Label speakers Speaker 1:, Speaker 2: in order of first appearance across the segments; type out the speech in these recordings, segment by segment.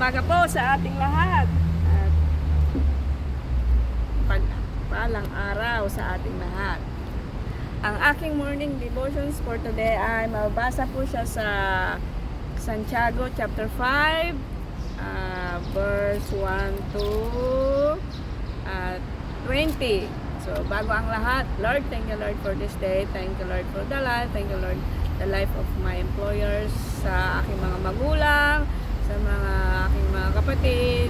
Speaker 1: umaga po sa ating lahat. At pagpalang araw sa ating lahat. Ang aking morning devotions for today ay mabasa po siya sa Santiago chapter 5, verse 1 to 20. So bago ang lahat, Lord, thank you Lord for this day. Thank you Lord for the life. Thank you Lord the life of my employers, sa aking mga magulang, sa mga aking mga kapatid,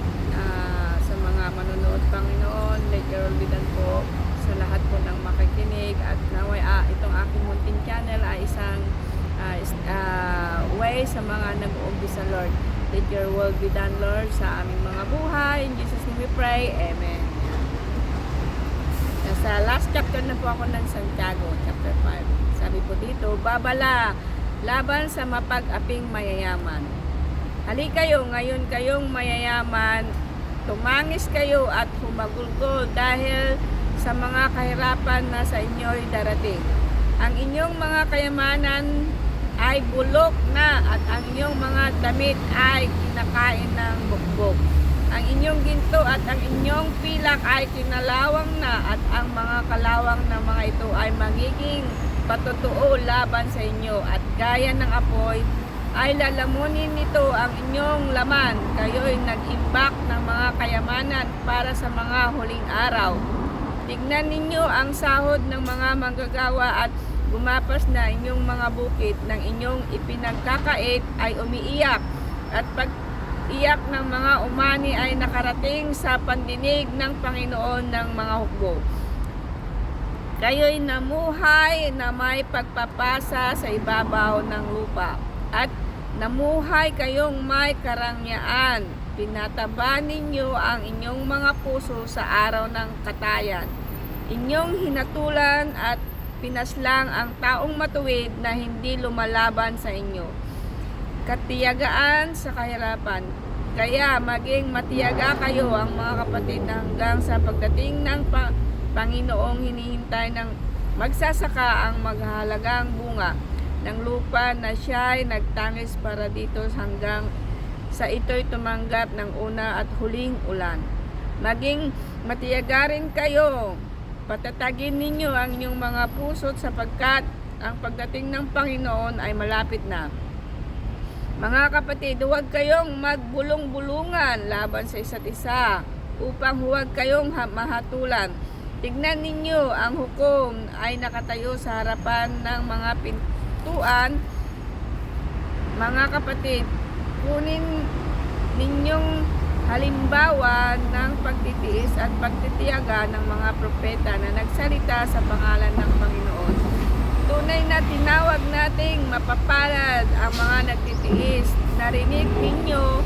Speaker 1: sa mga manonood Panginoon. Let your will be done po sa lahat po ng makikinig, at naway itong aking munting channel ay isang way sa mga nag-uumpisa Lord. Let your will be done Lord sa aming mga buhay. In Jesus name we pray. Amen. Nasa last chapter na po ako ng Santiago chapter 5. Sabi po dito, babala laban sa mapag-aping mayayaman. Halikayo, ngayon kayong mayayaman, tumangis kayo at humagulgol dahil sa mga kahirapan na sa inyo'y darating. Ang inyong mga kayamanan ay bulok na, at ang inyong mga damit ay kinakain ng bukbok. Ang inyong ginto at ang inyong pilak ay kinalawang na, at ang mga kalawang na mga ito ay magiging patotoo laban sa inyo, at gaya ng apoy ay lalamunin nito ang inyong laman. Kayo'y nag-imbak ng mga kayamanan para sa mga huling araw. Tignan ninyo ang sahod ng mga manggagawa, at gumapas na inyong mga bukid ng inyong ipinagkakait ay umiiyak, at pag-iyak ng mga umani ay nakarating sa pandinig ng Panginoon ng mga hukbo. Kayo'y namuhay na may pagpapasa sa ibabaw ng lupa, at namuhay kayong may karangyaan. Pinataba ninyo ang inyong mga puso sa araw ng katayan. Inyong hinatulan at pinaslang ang taong matuwid na hindi lumalaban sa inyo. Katiyagaan sa kahirapan. Kaya maging matiyaga kayo ang mga kapatid hanggang sa pagdating ng Panginoong hinihintay ng magsasaka ang maghalagang bunga ng lupa na siya'y nagtangis para dito hanggang sa ito'y tumanggap ng una at huling ulan. Maging matiyaga rin kayo. Patatagin ninyo ang inyong mga puso't sapagkat ang pagdating ng Panginoon ay malapit na. Mga kapatid, huwag kayong magbulong-bulungan laban sa isa't isa upang huwag kayong mahatulan. Tignan ninyo, ang hukom ay nakatayo sa harapan ng mga pintuan. Mga kapatid, kunin ninyong halimbawa ng pagtitiis at pagtitiyaga ng mga propeta na nagsalita sa pangalan ng Panginoon. Tunay na tinawag nating mapapalad ang mga nagtitiis. Narinig ninyo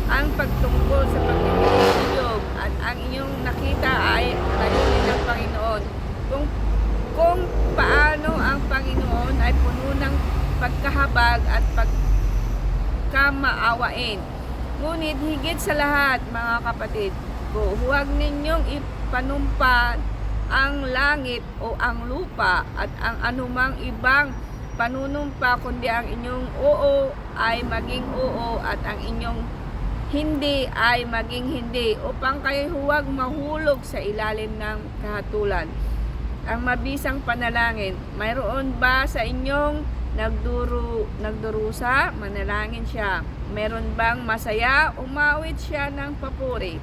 Speaker 1: ang pagtungkol sa pagtitiis ninyo, at ang inyong nakita ay layunin ng Panginoon. Kung paano ang Panginoon ay puno ng pagkahabag at pagkamaawain. Ngunit higit sa lahat, mga kapatid ko, huwag ninyong ipanumpa ang langit o ang lupa at ang anumang ibang panunumpa, kundi ang inyong oo ay maging oo at ang inyong hindi ay maging hindi, upang kayo huwag mahulog sa ilalim ng kahatulan. Ang mabisang panalangin. Mayroon ba sa inyong nagdurusa? Manalangin siya. Meron bang masaya? Umawit siya ng papuri.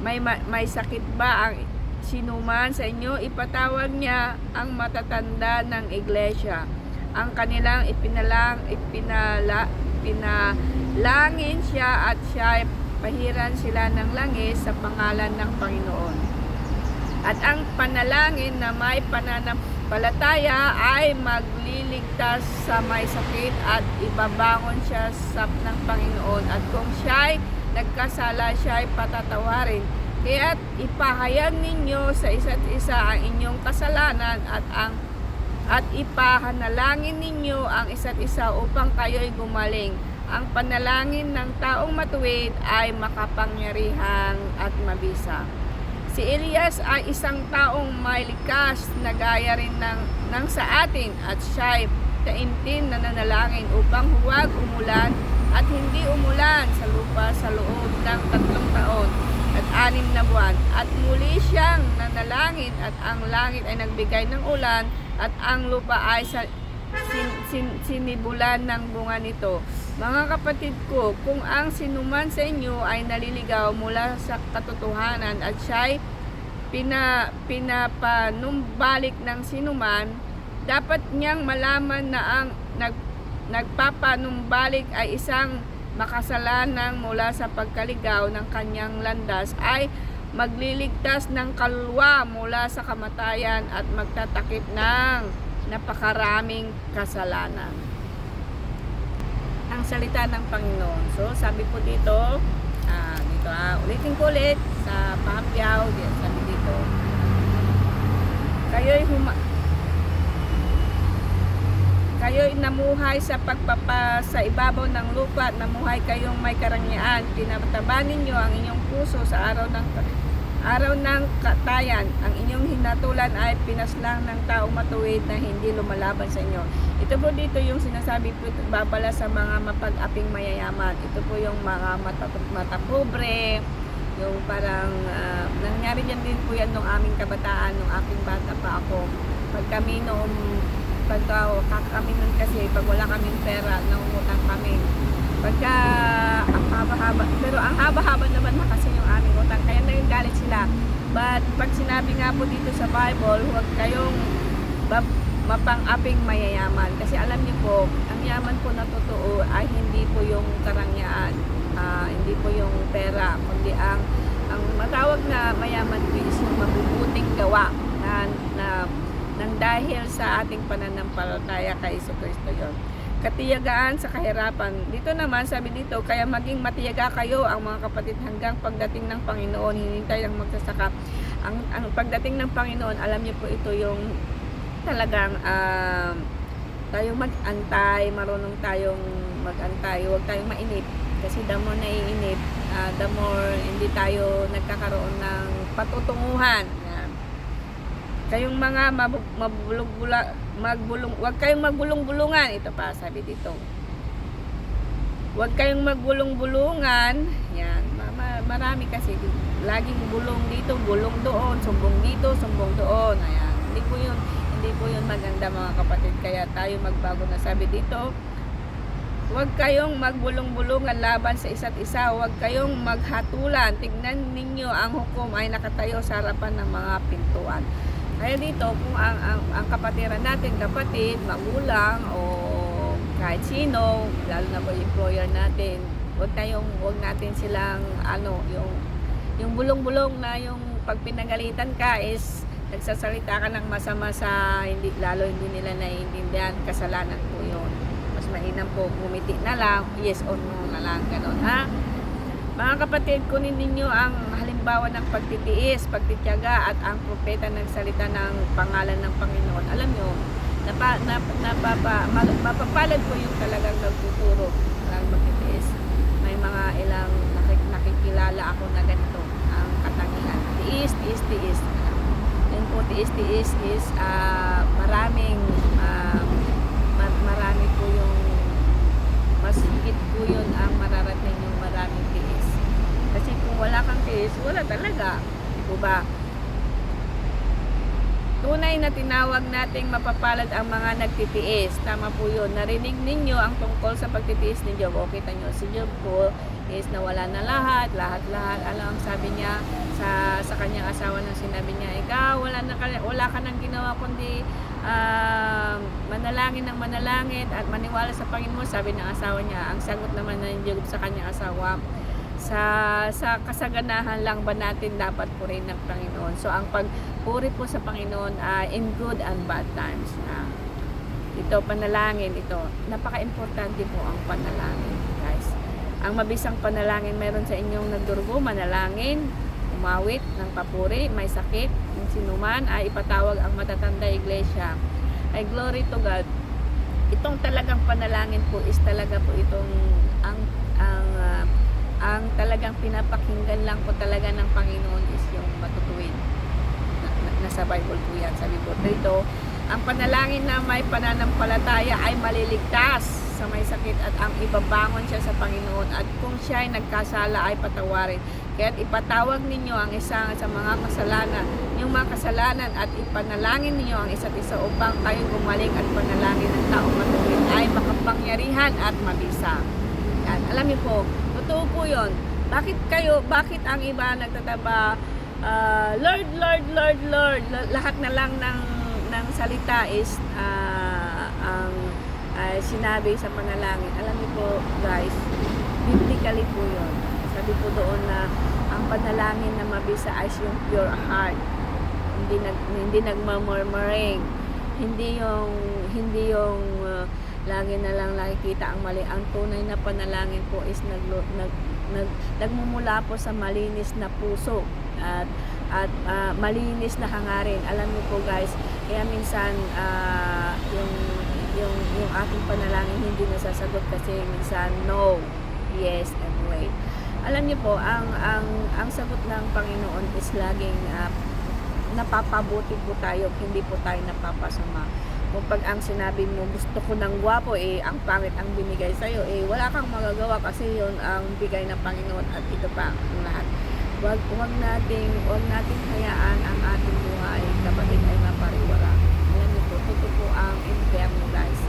Speaker 1: May sakit ba ang sinuman sa inyo? Ipatawag niya ang matatanda ng iglesia. Ang kanilang pinalangin siya, at siya pahiran sila ng langis sa pangalan ng Panginoon. At ang panalangin na may pananampalataya ay magliligtas sa may sakit, at ibabangon siya ng Panginoon. At kung siya'y nagkasala, siya'y patatawarin. Kaya't ipahayag ninyo sa isa't isa ang inyong kasalanan, at ipahanalangin ninyo ang isa't isa upang kayo'y gumaling. Ang panalangin ng taong matuwid ay makapangyarihan at mabisa. Si Elias ay isang taong may likas na gaya rin ng sa atin, at siya'y taimtim na nanalangin upang huwag umulan at hindi umulan sa lupa sa loob ng 3 taon at 6 na buwan. At muli siyang nanalangin at ang langit ay nagbigay ng ulan at ang lupa ay sinibulan ng bunga nito. Mga kapatid ko, kung ang sinuman sa inyo ay naliligaw mula sa katotohanan at siya'y pinapanumbalik ng sinuman, dapat niyang malaman na ang nagpapanumbalik ay isang makasalanang mula sa pagkaligaw ng kanyang landas ay magliligtas ng kaluluwa mula sa kamatayan at magtatakip ng napakaraming kasalanan. Ang salita ng Panginoon. So, sabi po dito, ulitin ko ulit sa Pahapyaw, sabi dito, kayo'y namuhay sa sa ibabaw ng lupa at namuhay kayong may karangyaan. Tinataban ninyo ang inyong puso sa araw ng katayan. Ang inyong hinatulan ay pinaslang ng taong matuwid na hindi lumalaban sa inyo. Ito po dito yung sinasabi po babala sa mga mapag-aping mayayaman. Ito po yung mga matapobre, yung parang nangyari dyan din po yan nung aming kabataan, nung aking bata pa ako. Pag kami kasi pag wala kaming pera, nangungutang kami. Pagka ang haba-haba, pero ang haba-haba naman na kasi yung aming utang, kaya nagagalit sila. But pag sinabi nga po dito sa Bible, huwag kayong mapang-aping mayayaman. Kasi alam niyo po, ang yaman po na totoo ay hindi po yung karangyaan, hindi po yung pera, kundi ang matawag na mayaman po is yung mabubuting gawa nang dahil sa ating pananampalataya kay Jesucristo yon. Katiyagaan sa kahirapan. Dito naman, sabi dito, kaya maging matiyaga kayo ang mga kapatid hanggang pagdating ng Panginoon. Hinintay ang magsasaka. Ang pagdating ng Panginoon, alam niyo po ito yung talagang tayong mag-antay, marunong tayong mag-antay, huwag tayong mainip. Kasi the more naiinip, the more hindi tayo nagkakaroon ng patutunguhan. Kayong mga huwag kayong magbulong-bulungan. Ito pa, sabi dito. Huwag kayong magbulong-bulungan. Yan, marami kasi laging bulong dito, bulong doon, sumbong dito, sumbong doon. Ayan, hindi po yun maganda mga kapatid. Kaya tayo magbago na, sabi dito. Huwag kayong magbulong-bulungan laban sa isa't isa. Huwag kayong maghatulan. Tignan ninyo ang hukom ay nakatayo sa harapan ng mga pintuan. Kaya dito, kung ang kapatiran natin, kapatid, magulang, o kahit sino, lalo na po yung employer natin, huwag natin silang, yung bulong-bulong na yung pag pinagalitan ka is, nagsasalita ka ng masama sa, hindi nila naiintindihan, kasalanan po yun. Mas mainam po, gumiti na lang, yes or no na lang, gano'n, ha? Mga kapatid, kunin ninyo ang halimbawa ng pagtitiis, pagtitiyaga at ang propeta nagsalita ng pangalan ng Panginoon. Alam nyo, mapapalad po yung talagang nagtuturo ng pagtitiis. May mga ilang nakikilala ako na ganito ang katangian. Tiis. Yun po, tiis is marami po yung mas higit po yun ang mararating yung maraming tiis. Kasi kung wala kang tiis, wala talaga. Diba ba? Tunay na tinawag nating mapapalad ang mga nagtitiis. Tama po yun. Narinig ninyo ang tungkol sa pagtitiis ni Job. O kita nyo, si Job po is nawala na lahat. Alam ang sabi niya sa kanyang asawa nang sinabi niya, ikaw, wala ka nang ginawa kundi manalangin ng manalangin at maniwala sa Panginoon. Sabi ng asawa niya, ang sagot naman ng Job sa kanyang asawa, sa kasaganahan lang ba natin dapat purihin ng Panginoon? So ang pagpuri po sa Panginoon in good and bad times. Ito, panalangin, ito. Napaka-importante po ang panalangin, guys. Ang mabisang panalangin, meron sa inyong nagdurugo, manalangin, umawit ng papuri, may sakit, yung sinuman, ay ipatawag ang matatanda iglesia. Ay glory to God. Itong talagang panalangin po is talaga po itong ang talagang pinapakinggan lang po talaga ng Panginoon is yung matutuwid. Nasa Bible po yan. Sabi po dito, ang panalangin na may pananampalataya ay maliligtas sa sa may sakit at ang ibabangon siya sa Panginoon, at kung siya ay nagkasala ay patawarin. Kaya't ipatawag ninyo ang isa sa mga kasalanan, yung mga kasalanan, at ipanalangin ninyo ang isa't isa upang kayo gumaling, at panalangin ng taong matuwid ay makapangyarihan at mabisa. Yan. Alam niyo po, totoo po yun. Bakit ang iba nagtataba, Lord, Lord, Lord, Lord, lahat na lang ng salita is ang sinabi sa panalangin. Alam niyo po guys, biblically po yun. Sabi po doon na ang panalangin na mabisa ay yung pure heart. Hindi nagmamurmuring. Hindi yung lagi na lang nakikita ang mali. Ang tunay na panalangin po is nagmumula po sa malinis na puso at malinis na hangarin. Alam niyo po guys, kaya minsan yung ating panalangin hindi nasasagot kasi minsan no, yes, and wait. Alam niyo po, ang sagot ng Panginoon is laging napapabuti po tayo, hindi po tayo napapasama. Kung pag ang sinabi mo, gusto ko ng gwapo, ang pangit ang binigay sa'yo, wala kang magagawa kasi yon ang bigay ng Panginoon, at ito pa ang lahat. Huwag nating hayaan ang ating buhay, kapatid, ay mapariwara. Alam niyo po, totoo po ang impyerno guys.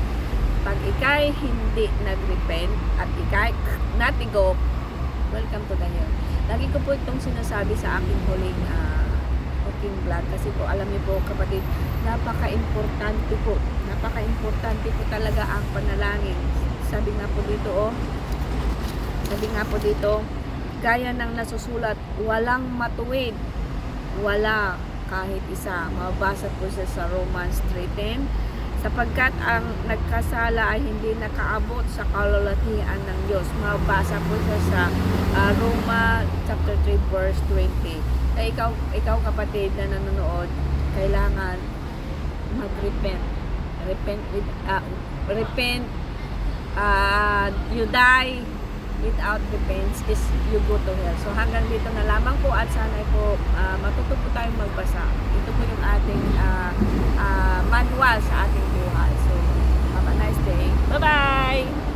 Speaker 1: Pag ikay hindi nag-repent at ikay natigo, welcome to the hell. Lagi ko po itong sinasabi sa aking huling cooking vlog, kasi po alam niyo po kapatid, napaka-importante po talaga ang panalangin. Sabi nga po dito, gaya ng nasusulat, walang matuwid, wala kahit isa. Mabasa po siya sa Romans 3:10, sapagkat ang nagkasala ay hindi nakaabot sa kalwalhatian ng Diyos. Mabasa po siya sa Roma chapter 3 verse 20. Kaya ikaw kapatid na nanonood, kailangan mag-repent. Repent, you die without repentance is you go to hell. So hanggang dito na lamang po, at sana po matuto po tayong magbasa. Ito po yung ating manual sa ating buhay. So have a nice day. Bye-bye!